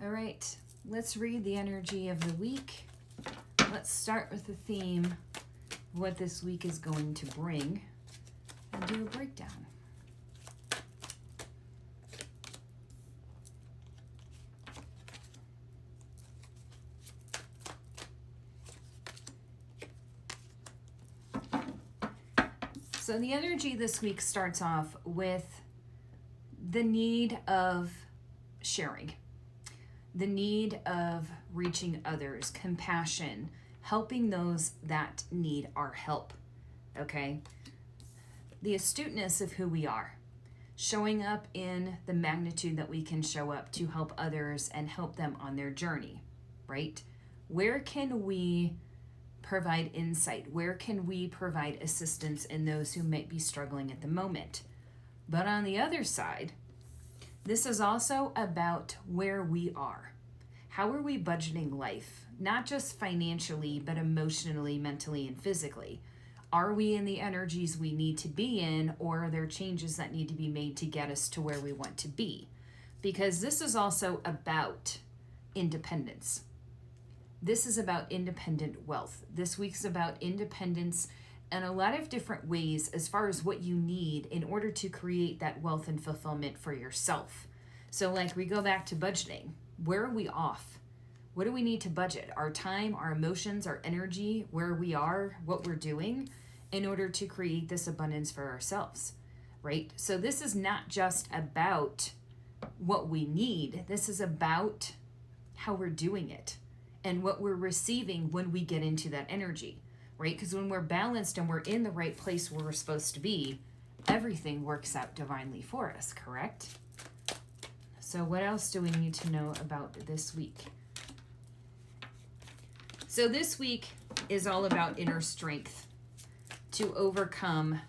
All right, let's read the energy of the week. Let's start with the theme of what this week is going to bring and do a breakdown. So the energy this week starts off with the need of sharing, the need of reaching others, compassion, helping those that need our help, okay? The astuteness of who we are, showing up in the magnitude that we can show up to help others and help them on their journey, right? Where can we provide insight? Where can we provide assistance in those who might be struggling at the moment? But on the other side, this is also about where we are. How are we budgeting life? Not just financially, but emotionally, mentally, and physically. Are we in the energies we need to be in, or are there changes that need to be made to get us to where we want to be? Because this is also about independence. This is about independent wealth. This week's about independence and a lot of different ways as far as what you need in order to create that wealth and fulfillment for yourself. So like we go back to budgeting. Where are we off? What do we need to budget? Our time, our emotions, our energy, where we are, what we're doing in order to create this abundance for ourselves, right? So this is not just about what we need. This is about how we're doing it and what we're receiving when we get into that energy, right? Because when we're balanced and we're in the right place where we're supposed to be, everything works out divinely for us, correct? So what else do we need to know about this week? So this week is all about inner strength to overcome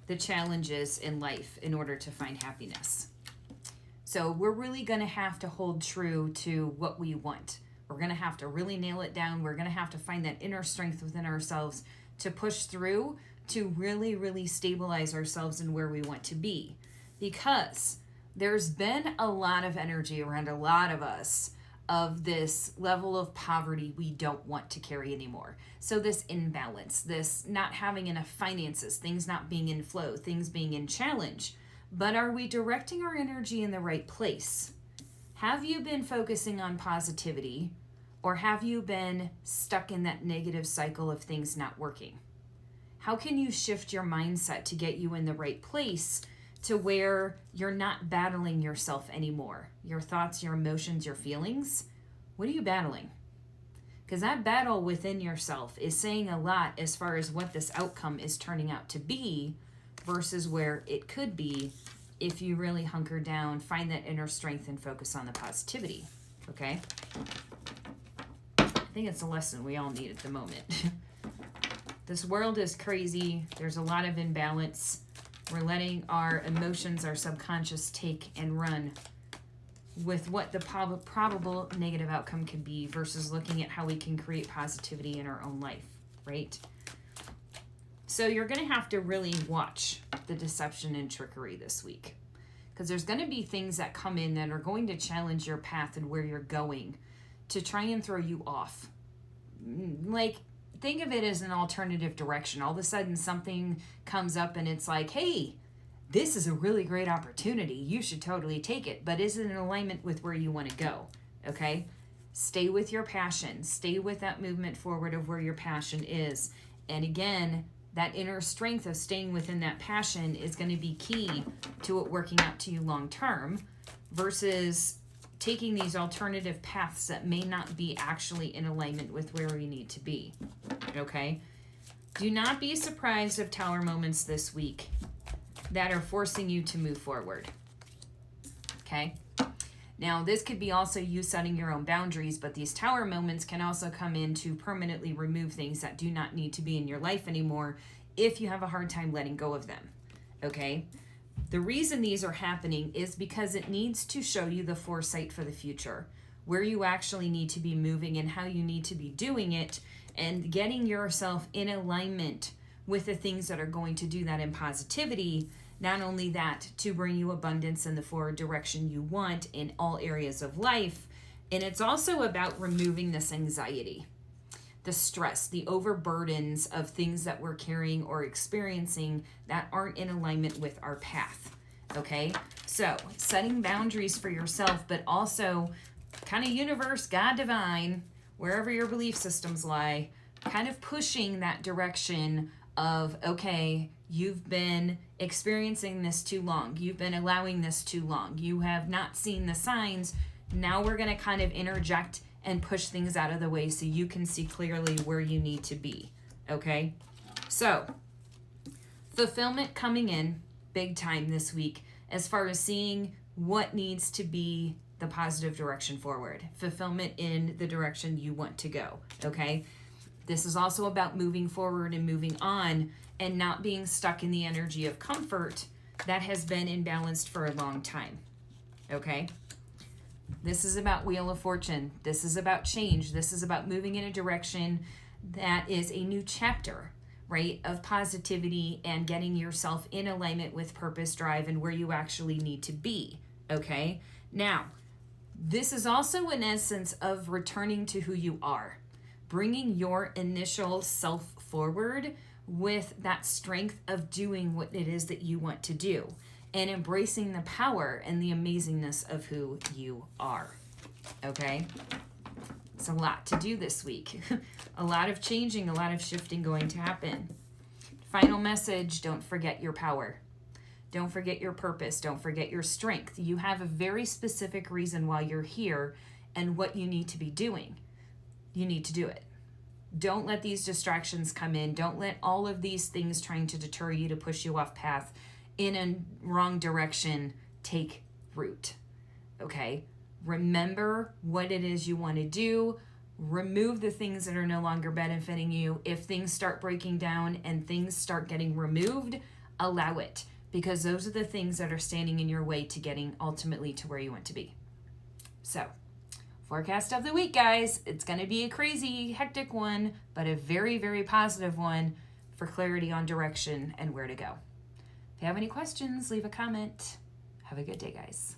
the challenges in life in order to find happiness. So we're really going to have to hold true to what we want. We're going to have to really nail it down. We're going to have to find that inner strength within ourselves to push through, to really, really stabilize ourselves in where we want to be. Because there's been a lot of energy around a lot of us of this level of poverty we don't want to carry anymore. So this imbalance, this not having enough finances, things not being in flow, things being in challenge. But are we directing our energy in the right place? Have you been focusing on positivity, or have you been stuck in that negative cycle of things not working? How can you shift your mindset to get you in the right place to where you're not battling yourself anymore? Your thoughts, your emotions, your feelings. What are you battling? Because that battle within yourself is saying a lot as far as what this outcome is turning out to be versus where it could be if you really hunker down, find that inner strength, and focus on the positivity, okay? I think it's a lesson we all need at the moment. This world is crazy. There's a lot of imbalance. We're letting our emotions, our subconscious take and run with what the probable negative outcome could be versus looking at how we can create positivity in our own life, right? So you're going to have to really watch the deception and trickery this week, because there's going to be things that come in that are going to challenge your path and where you're going to try and throw you off. Like, think of it as an alternative direction. All of a sudden something comes up and it's like, hey, this is a really great opportunity. You should totally take it. But is it in alignment with where you want to go? Okay? Stay with your passion. Stay with that movement forward of where your passion is. And again, that inner strength of staying within that passion is going to be key to it working out to you long term versus taking these alternative paths that may not be actually in alignment with where you need to be. Okay? Do not be surprised of tower moments this week that are forcing you to move forward. Okay? Now, this could be also you setting your own boundaries, but these tower moments can also come in to permanently remove things that do not need to be in your life anymore if you have a hard time letting go of them, okay? The reason these are happening is because it needs to show you the foresight for the future, where you actually need to be moving and how you need to be doing it, and getting yourself in alignment with the things that are going to do that in positivity, Not only that, to bring you abundance in the forward direction you want in all areas of life. And it's also about removing this anxiety, the stress, the overburdens of things that we're carrying or experiencing that aren't in alignment with our path. Okay? So, setting boundaries for yourself, but also kind of universe, God, divine, wherever your belief systems lie, kind of pushing that direction of, okay, you've been experiencing this too long. You've been allowing this too long. You have not seen the signs. Now we're going to kind of interject and push things out of the way so you can see clearly where you need to be. Okay? So, fulfillment coming in big time this week as far as seeing what needs to be the positive direction forward. Fulfillment in the direction you want to go. Okay? This is also about moving forward and moving on and not being stuck in the energy of comfort that has been imbalanced for a long time. Okay? This is about Wheel of Fortune. This is about change. This is about moving in a direction that is a new chapter, right, of positivity and getting yourself in alignment with purpose, drive, and where you actually need to be. Okay? Now, this is also an essence of returning to who you are, bringing your initial self forward with that strength of doing what it is that you want to do and embracing the power and the amazingness of who you are. Okay? It's a lot to do this week. A lot of changing, a lot of shifting going to happen. Final message, don't forget your power. Don't forget your purpose. Don't forget your strength. You have a very specific reason why you're here and what you need to be doing. You need to do it. Don't let these distractions come in. Don't let all of these things trying to deter you, to push you off path in a wrong direction, take root. Okay? Remember what it is you want to do. Remove the things that are no longer benefiting you. If things start breaking down and things start getting removed, allow it, because those are the things that are standing in your way to getting ultimately to where you want to be. So, forecast of the week, guys. It's going to be a crazy, hectic one, but a very, very positive one for clarity on direction and where to go. If you have any questions, leave a comment. Have a good day, guys.